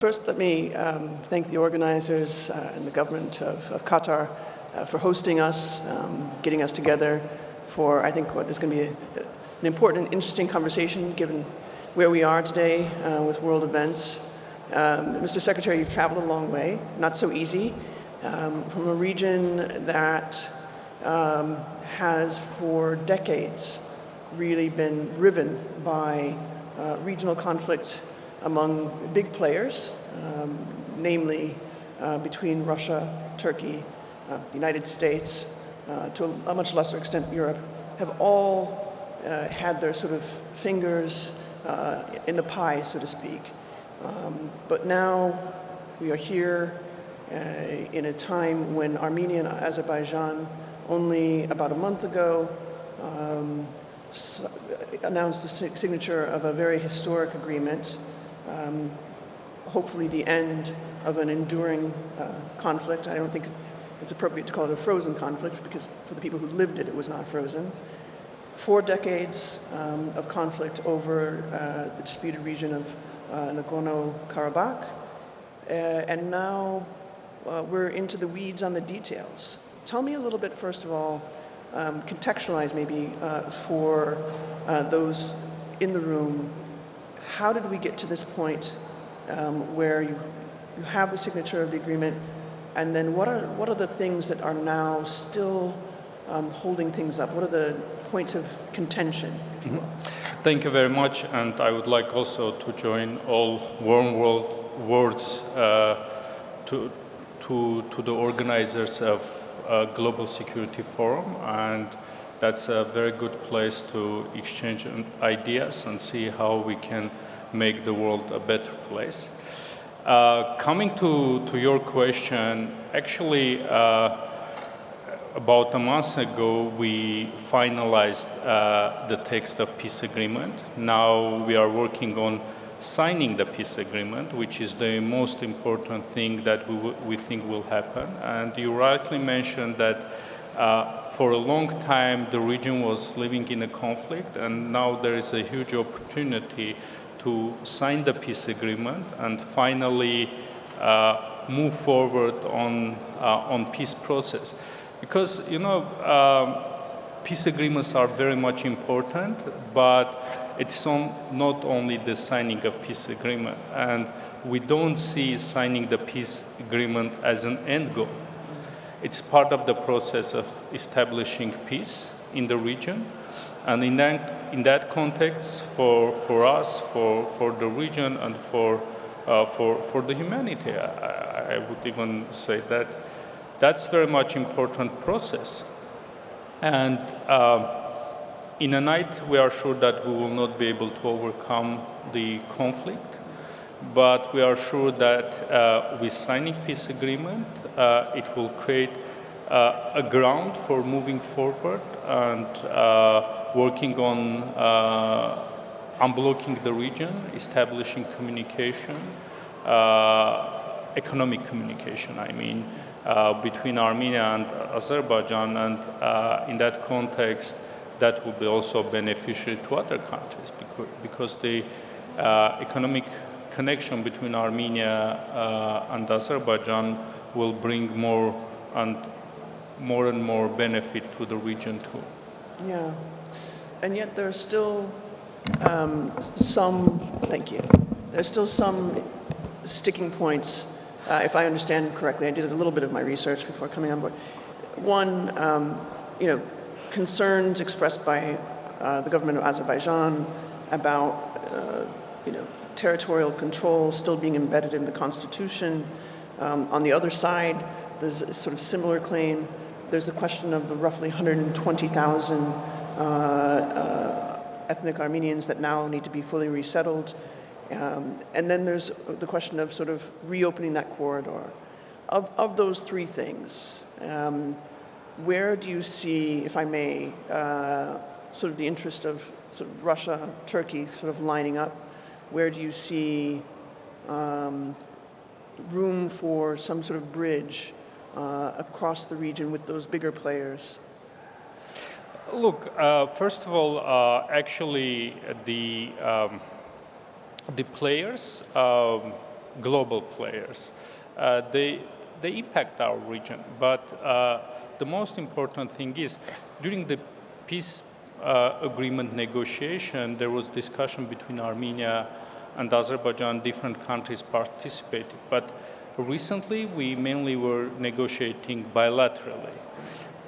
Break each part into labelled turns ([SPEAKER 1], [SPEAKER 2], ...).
[SPEAKER 1] First, let me thank the organizers and the government of Qatar for hosting us, getting us together for, I think, what is going to be an important and interesting conversation given where we are today with world events. Mr. Secretary, you've traveled a long way, not so easy, from a region that has for decades really been riven by regional conflict among big players, namely between Russia, Turkey, the United States, to a much lesser extent Europe, have all had their sort of fingers in the pie, so to speak. But now we are here in a time when Armenia and Azerbaijan, only about a month ago, announced the signature of a very historic agreement, hopefully the end of an enduring conflict. I don't think it's appropriate to call it a frozen conflict because for the people who lived it, it was not frozen. 4 decades of conflict over the disputed region of Nagorno-Karabakh. And now we're into the weeds on the details. Tell me a little bit, first of all, contextualize maybe for those in the room, how did we get to this point where you have the signature of the agreement, and then what are the things that are now still holding things up? What are the points of contention, if you will?
[SPEAKER 2] Thank you very much, and I would like also to join all warm words to the organizers of Global Security Forum, and that's a very good place to exchange ideas and see how we can make the world a better place. Coming to your question, actually about a month ago we finalized the text of peace agreement. Now we are working on signing the peace agreement, which is the most important thing that we think will happen. And you rightly mentioned that for a long time the region was living in a conflict, and now there is a huge opportunity to sign the peace agreement and finally move forward on peace process. Because, you know, peace agreements are very much important, but it's not only the signing of peace agreement, and we don't see signing the peace agreement as an end goal. It's part of the process of establishing peace in the region, and in that context, for us, for the region, and for the humanity, I would even say that that's very much important process. And in a night, we are sure that we will not be able to overcome the conflict, but we are sure that with signing peace agreement, it will create a ground for moving forward and working on unblocking the region, establishing communication, economic communication, I mean, between Armenia and Azerbaijan, and in that context, that will be also beneficial to other countries because the economic connection between Armenia and Azerbaijan will bring more and more benefit to the region too.
[SPEAKER 1] Yeah, and yet there's still there's still some sticking points. If I understand correctly, I did a little bit of my research before coming on board. One, concerns expressed by the government of Azerbaijan about, territorial control still being embedded in the constitution. On the other side, there's a sort of similar claim. There's the question of the roughly 120,000 ethnic Armenians that now need to be fully resettled. And then there's the question of sort of reopening that corridor. Of those 3 things, where do you see, if I may, sort of the interest of sort of Russia, Turkey sort of lining up? Where do you see room for some sort of bridge across the region with those bigger players?
[SPEAKER 2] Look, first of all, actually the players global players. They impact our region, but the most important thing is during the peace agreement negotiation, there was discussion between Armenia and Azerbaijan. Different countries participated, but recently we mainly were negotiating bilaterally,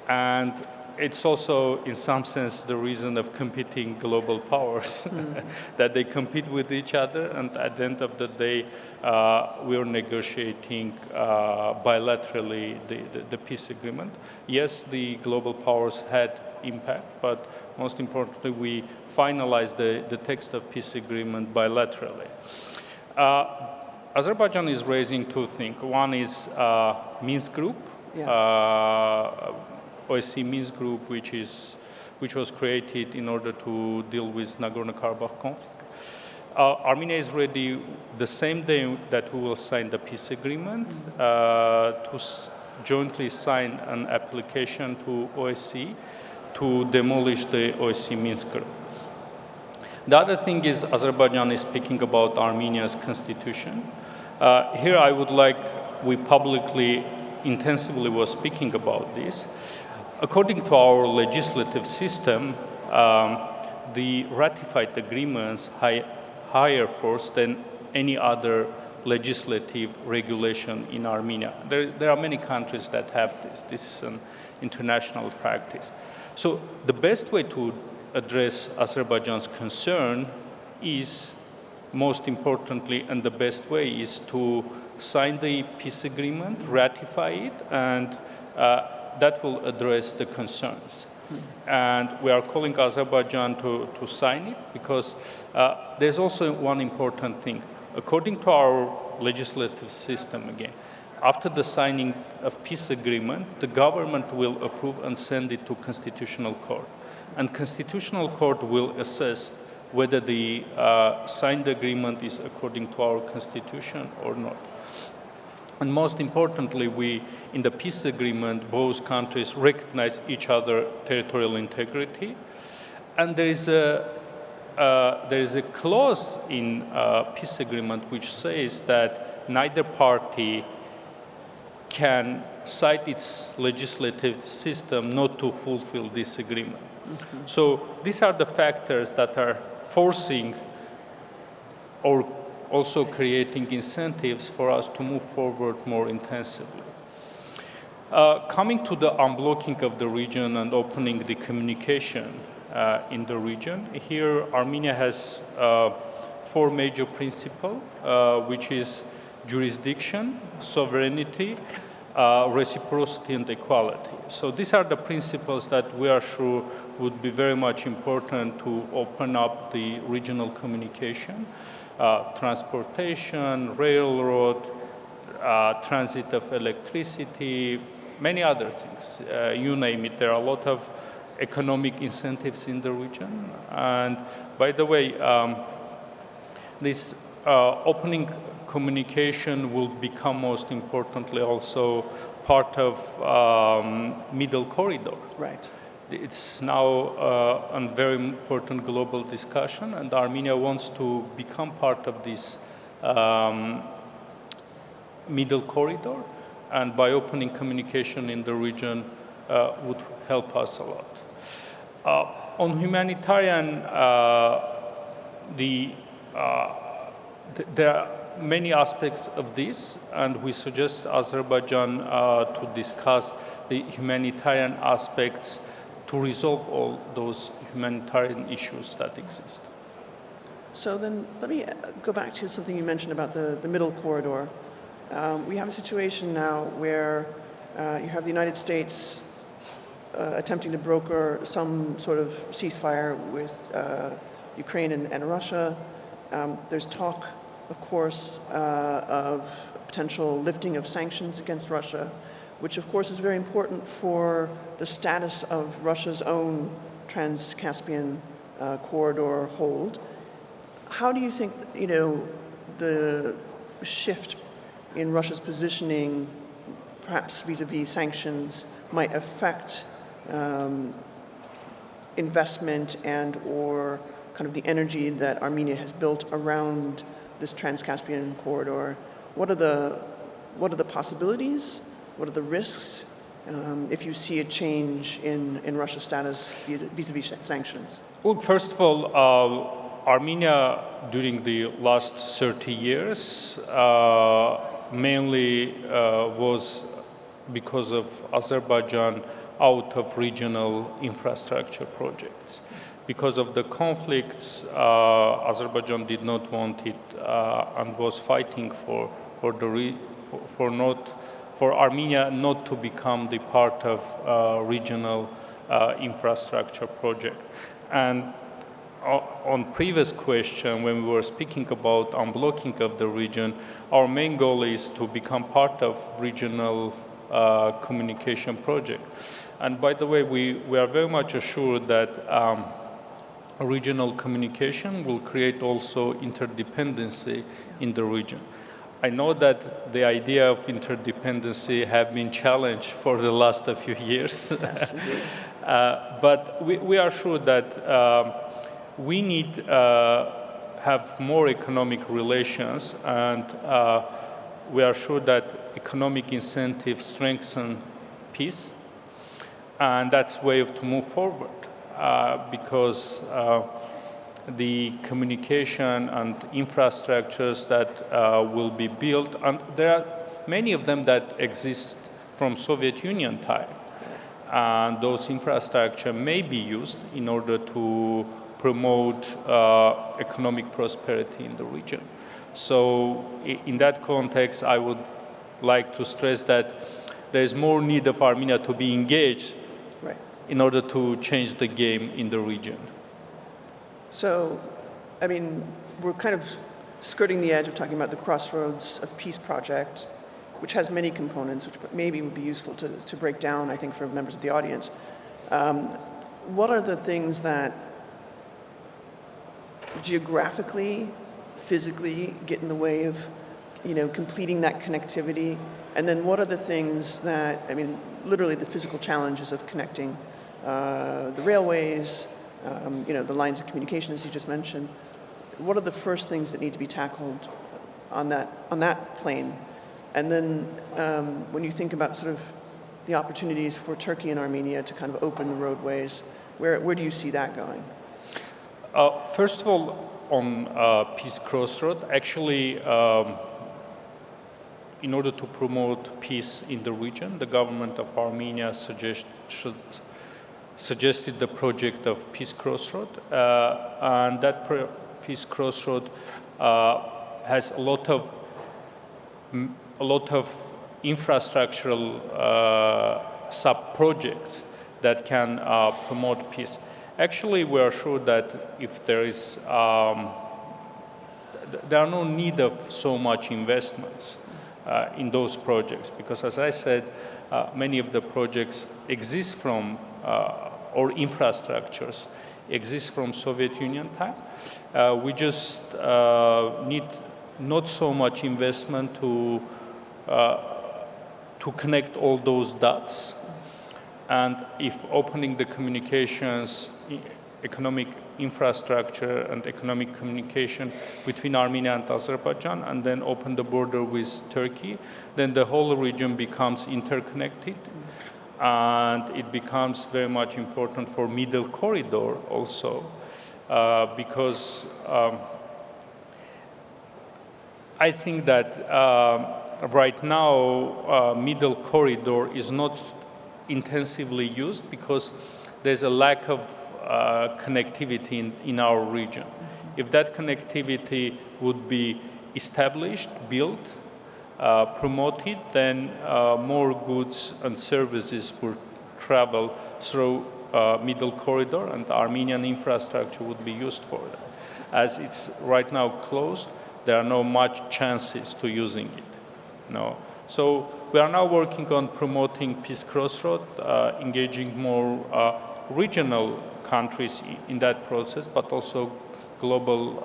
[SPEAKER 2] and it's also in some sense the reason of competing global powers that they compete with each other, and at the end of the day we're negotiating bilaterally the peace agreement. Yes, the global powers had impact, but most importantly we finalized the text of peace agreement bilaterally. Azerbaijan is raising two things. One is Minsk group, OSCE Minsk group, which was created in order to deal with Nagorno-Karabakh conflict. Armenia is ready the same day that we will sign the peace agreement to jointly sign an application to OSCE to demolish the OSCE Minsk group. The other thing is Azerbaijan is speaking about Armenia's constitution. Here I would like, we publicly, intensively was speaking about this. According to our legislative system, the ratified agreements higher force than any other legislative regulation in Armenia. There are many countries that have this. This is an international practice. So the best way to address Azerbaijan's concern is, most importantly, and the best way is to sign the peace agreement, ratify it, and that will address the concerns. And we are calling Azerbaijan to sign it because there's also one important thing. According to our legislative system, again, after the signing of peace agreement, the government will approve and send it to Constitutional Court. And Constitutional Court will assess whether the signed agreement is according to our constitution or not. And most importantly, in the peace agreement, both countries recognize each other's territorial integrity. And there is a clause in peace agreement which says that neither party can cite its legislative system not to fulfill this agreement. So these are the factors that are forcing or also creating incentives for us to move forward more intensively. Coming to the unblocking of the region and opening the communication in the region, here Armenia has 4 major principles, which is jurisdiction, sovereignty, reciprocity, and equality. So these are the principles that we are sure would be very much important to open up the regional communication, transportation, railroad, transit of electricity, many other things. You name it, there are a lot of economic incentives in the region. And by the way, this opening communication will become most importantly also part of middle corridor.
[SPEAKER 1] Right.
[SPEAKER 2] It's now a very important global discussion, and Armenia wants to become part of this middle corridor, and by opening communication in the region would help us a lot. On humanitarian, there are many aspects of this, and we suggest Azerbaijan to discuss the humanitarian aspects to resolve all those humanitarian issues that exist.
[SPEAKER 1] So then let me go back to something you mentioned about the middle corridor. We have a situation now where you have the United States attempting to broker some sort of ceasefire with Ukraine and Russia. There's talk, of course, of potential lifting of sanctions against Russia, which of course is very important for the status of Russia's own Trans-Caspian corridor hold. How do you think, the shift in Russia's positioning, perhaps vis-a-vis sanctions, might affect investment and or kind of the energy that Armenia has built around this Trans-Caspian corridor what are the possibilities? What are the risks if you see a change in Russia's status vis-a-vis sanctions?
[SPEAKER 2] Well, first of all, Armenia during the last 30 years mainly was because of Azerbaijan out of regional infrastructure projects. Because of the conflicts, Azerbaijan did not want it and was fighting for Armenia not to become the part of regional infrastructure project. And on previous question, when we were speaking about unblocking of the region, our main goal is to become part of regional communication project. And by the way, we are very much assured that regional communication will create also interdependency in the region. I know that the idea of interdependency have been challenged for the last few years.
[SPEAKER 1] Yes, indeed.
[SPEAKER 2] But we are sure that we need have more economic relations, and we are sure that economic incentives strengthen peace, and that's way to move forward. Because the communication and infrastructures that will be built, and there are many of them that exist from Soviet Union time, and those infrastructure may be used in order to promote economic prosperity in the region. So in that context, I would like to stress that there is more need of Armenia to be engaged in order to change the game in the region.
[SPEAKER 1] So, I mean, we're kind of skirting the edge of talking about the Crossroads of Peace project, which has many components, which maybe would be useful to break down, I think, for members of the audience. What are the things that geographically, physically get in the way of, completing that connectivity? And then what are the things that, I mean, literally the physical challenges of connecting the railways, the lines of communication, as you just mentioned. What are the first things that need to be tackled on that plane? And then when you think about sort of the opportunities for Turkey and Armenia to kind of open the roadways, where do you see that going?
[SPEAKER 2] First of all, on Peace Crossroad, actually, in order to promote peace in the region, the government of Armenia suggested the project of Peace Crossroad, and that Peace Crossroad has a lot of infrastructural sub-projects that can promote peace. Actually, we are sure that if there is, there are no need of so much investments in those projects, because as I said, many of the projects exist from, or infrastructures exist from Soviet Union time. We just need not so much investment to connect all those dots. And if opening the communications, economic infrastructure and economic communication between Armenia and Azerbaijan, and then open the border with Turkey, then the whole region becomes interconnected. And it becomes very much important for middle corridor also, because I think that right now middle corridor is not intensively used because there's a lack of connectivity in our region. If that connectivity would be established, built, promoted, then more goods and services would travel through middle corridor, and Armenian infrastructure would be used for that. As it's right now closed, there are no much chances to using it. No. So we are now working on promoting Peace Crossroad, engaging more regional countries in that process, but also global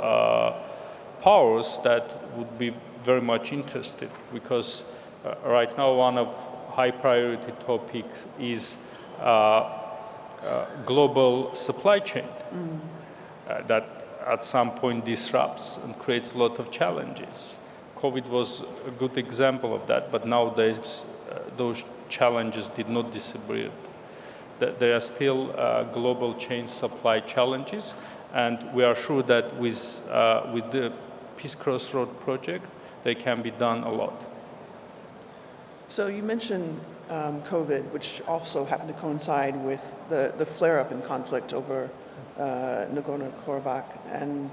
[SPEAKER 2] powers that would be very much interested, because right now one of high priority topics is global supply chain that at some point disrupts and creates a lot of challenges. COVID was a good example of that, but nowadays those challenges did not disappear. There are still global chain supply challenges, and we are sure that with the Peace Crossroad project, they can be done a lot.
[SPEAKER 1] So you mentioned COVID, which also happened to coincide with the flare-up in conflict over Nagorno-Karabakh, and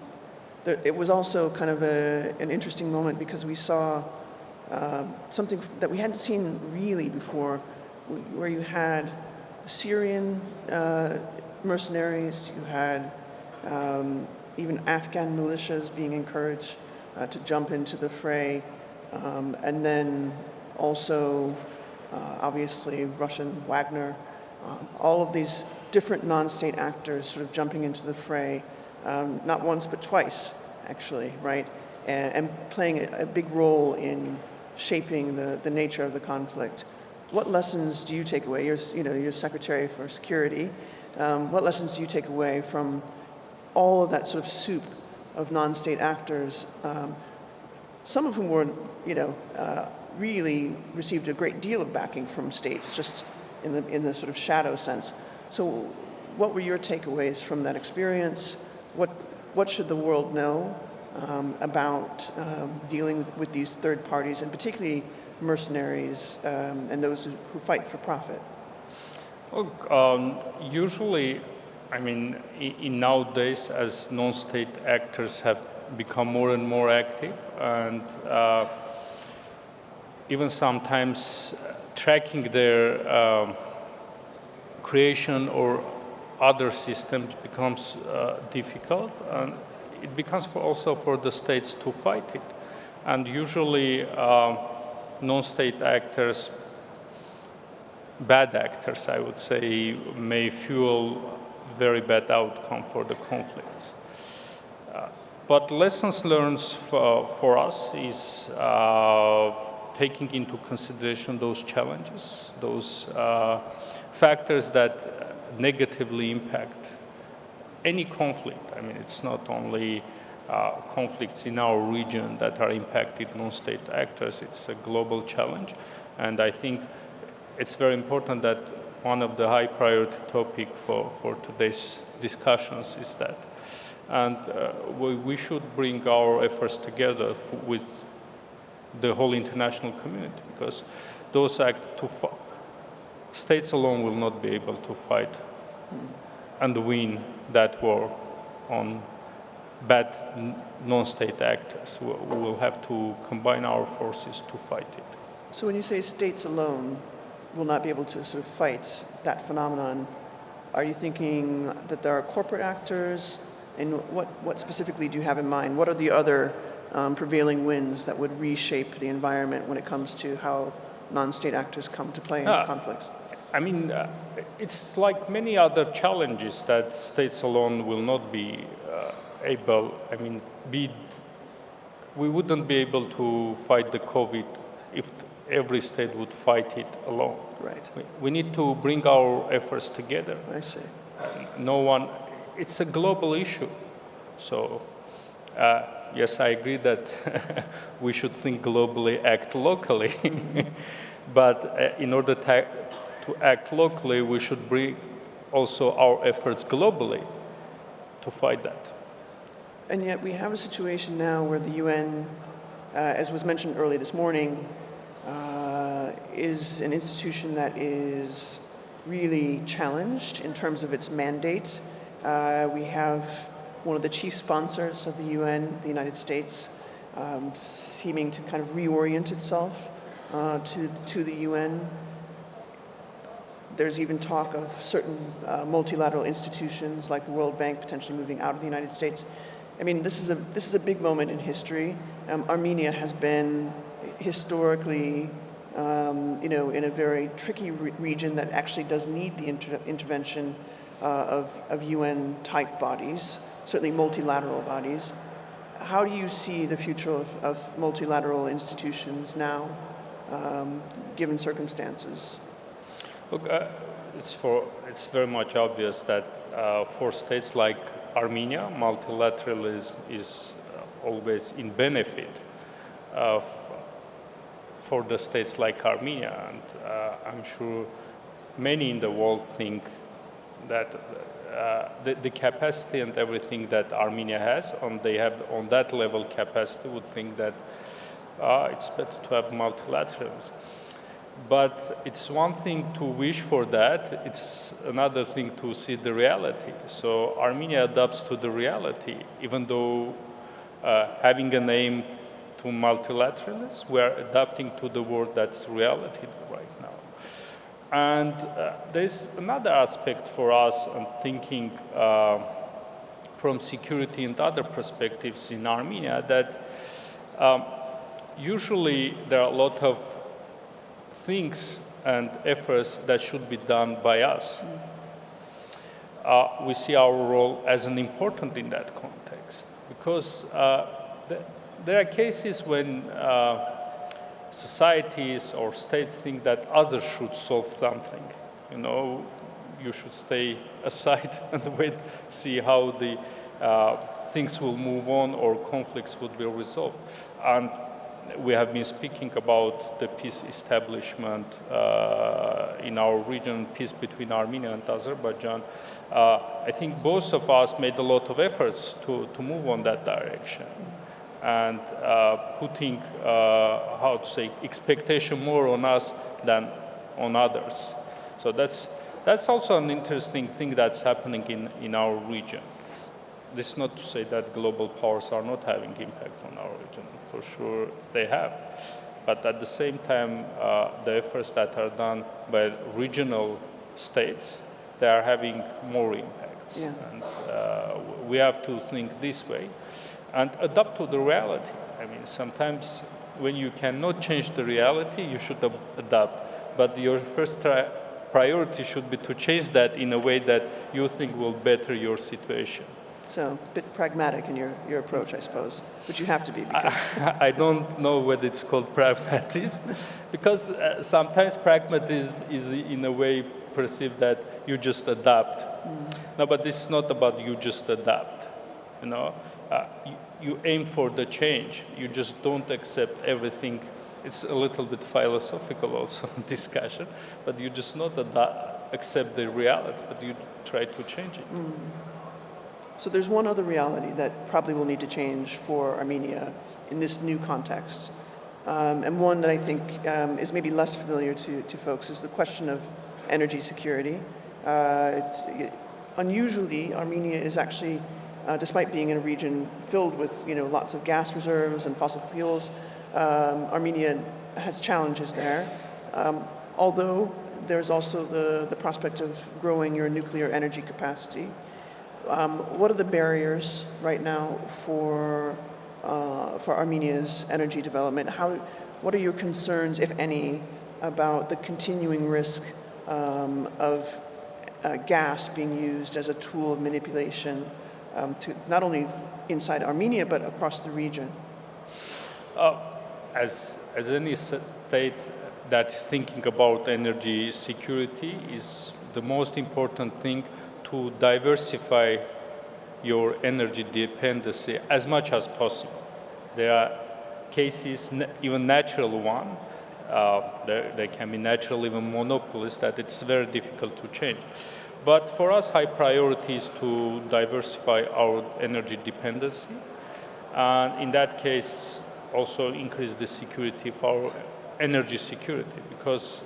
[SPEAKER 1] it was also kind of an interesting moment because we saw something that we hadn't seen really before, where you had Syrian mercenaries, you had even Afghan militias being encouraged to jump into the fray, and then also obviously Russian Wagner, all of these different non-state actors sort of jumping into the fray, not once but twice actually, right? And playing a big role in shaping the nature of the conflict. What lessons do you take away? You're Secretary for Security. What lessons do you take away from all of that sort of soup of non-state actors, some of whom were, really received a great deal of backing from states, just in the sort of shadow sense. So, what were your takeaways from that experience? What should the world know about dealing with these third parties, and particularly mercenaries and those who fight for profit?
[SPEAKER 2] Well, usually, I mean, in nowadays, as non-state actors have become more and more active, and even sometimes tracking their creation or other systems becomes difficult, and it becomes also for the states to fight it. And usually non-state actors, bad actors, I would say, may fuel very bad outcome for the conflicts. But lessons learned for us is taking into consideration those challenges, those factors that negatively impact any conflict. I mean, it's not only conflicts in our region that are impacted non-state actors, it's a global challenge. And I think it's very important that one of the high priority topic for today's discussions is that. And we should bring our efforts together with the whole international community, because those states alone will not be able to fight and win that war on bad non-state actors. We will have to combine our forces to fight it.
[SPEAKER 1] So when you say states alone will not be able to sort of fight that phenomenon, are you thinking that there are corporate actors? And what specifically do you have in mind? What are the other prevailing winds that would reshape the environment when it comes to how non-state actors come to play in conflicts?
[SPEAKER 2] I mean, it's like many other challenges that states alone will not be able, I mean, we wouldn't be able to fight the COVID if every state would fight it alone.
[SPEAKER 1] Right.
[SPEAKER 2] We need to bring our efforts together.
[SPEAKER 1] I see.
[SPEAKER 2] It's a global issue. So, yes, I agree that we should think globally, act locally. Mm-hmm. But in order to act locally, we should bring also our efforts globally to fight that.
[SPEAKER 1] And yet we have a situation now where the UN, as was mentioned early this morning, is an institution that is really challenged in terms of its mandate. We have one of the chief sponsors of the UN, the United States, seeming to kind of reorient itself to the UN. There's even talk of certain multilateral institutions like the World Bank potentially moving out of the United States. I mean, this is a big moment in history. Armenia has been historically, in a very tricky region that actually does need the intervention of UN-type bodies, certainly multilateral bodies. How do you see the future of multilateral institutions now, given circumstances?
[SPEAKER 2] Look, it's very much obvious that for states like Armenia, multilateralism is always in benefit. for the states like Armenia, and I'm sure many in the world think that the capacity and everything that Armenia has, and they have on that level capacity, would think that it's better to have multilateralism. But it's one thing to wish for that, it's another thing to see the reality. So Armenia adapts to the reality, even though having an aim to multilateralism, we are adapting to the world that's reality right now. And there's another aspect for us, and thinking from security and other perspectives in Armenia, that usually there are a lot of things and efforts that should be done by us. We see our role as an important in that context, because there are cases when societies or states think that others should solve something. You know, you should stay aside and wait, see how the things will move on or conflicts would be resolved. And we have been speaking about the peace establishment in our region, peace between Armenia and Azerbaijan. I think both of us made a lot of efforts to move on that direction, and putting, how to say, expectation more on us than on others. So that's also an interesting thing that's happening in our region. This is not to say that global powers are not having impact on our region. For sure they have. But at the same time, the efforts that are done by regional states, they are having more impacts.
[SPEAKER 1] Yeah.
[SPEAKER 2] And we have to think this way and adapt to the reality. I mean, sometimes when you cannot change the reality, you should adapt. But your first priority should be to change that in a way that you think will better your situation.
[SPEAKER 1] So a bit pragmatic in your approach, I suppose, which you have to be. Because
[SPEAKER 2] I don't know whether it's called pragmatism, because sometimes pragmatism is in a way perceived that you just adapt. No, but this is not about you just adapt. You know, you aim for the change. You just don't accept everything. It's a little bit philosophical also discussion, but you just not accept the reality, but you try to change it.
[SPEAKER 1] So there's one other reality that probably will need to change for Armenia in this new context. And one that I think is maybe less familiar to folks is the question of energy security. Unusually, Armenia is actually, despite being in a region filled with lots of gas reserves and fossil fuels, Armenia has challenges there. Although there's also the prospect of growing your nuclear energy capacity. What are the barriers right now for Armenia's energy development? What are your concerns, if any, about the continuing risk of gas being used as a tool of manipulation to not only inside Armenia but across the region?
[SPEAKER 2] As any state that is thinking about energy security, is the most important thing to diversify your energy dependency as much as possible. There are cases, even natural one, there can be natural even monopolies that it's very difficult to change. But for us, high priority is to diversify our energy dependency, and in that case, also increase the security for our energy security, because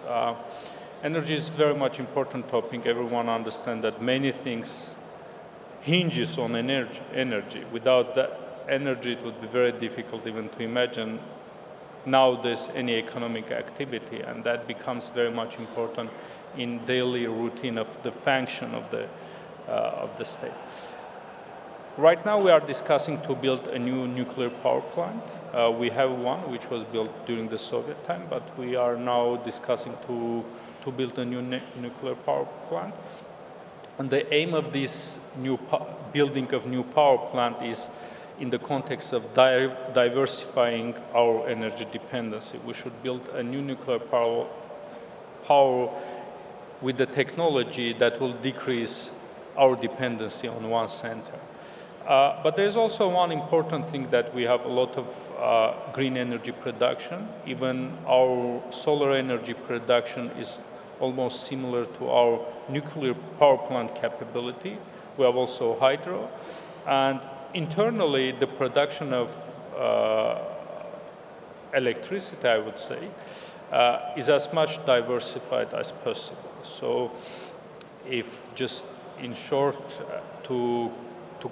[SPEAKER 2] energy is very much important topic. Everyone understands that many things hinges on energy. Without that energy, it would be very difficult even to imagine nowadays any economic activity, and that becomes very much important in daily routine of the function of the state. Right now, we are discussing to build a new nuclear power plant. We have one which was built during the Soviet time, but we are now discussing to build a new nuclear power plant. And the aim of this building of new power plant is in the context of diversifying our energy dependency. We should build a new nuclear power with the technology that will decrease our dependency on one center. But there's also one important thing that we have a lot of green energy production. Even our solar energy production is almost similar to our nuclear power plant capability. We have also hydro. And internally, the production of electricity, I would say, is as much diversified as possible. So if just in short, to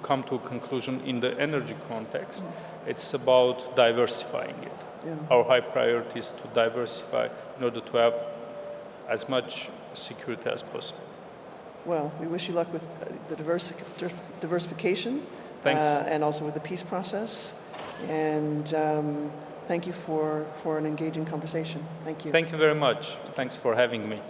[SPEAKER 2] come to a conclusion in the energy context, it's about diversifying it.
[SPEAKER 1] Yeah.
[SPEAKER 2] Our high priority is to diversify in order to have as much security as possible.
[SPEAKER 1] Well, we wish you luck with the diversification.
[SPEAKER 2] Thanks.
[SPEAKER 1] And also with the peace process. And thank you for an engaging conversation. Thank you.
[SPEAKER 2] Thank you very much. Thanks for having me.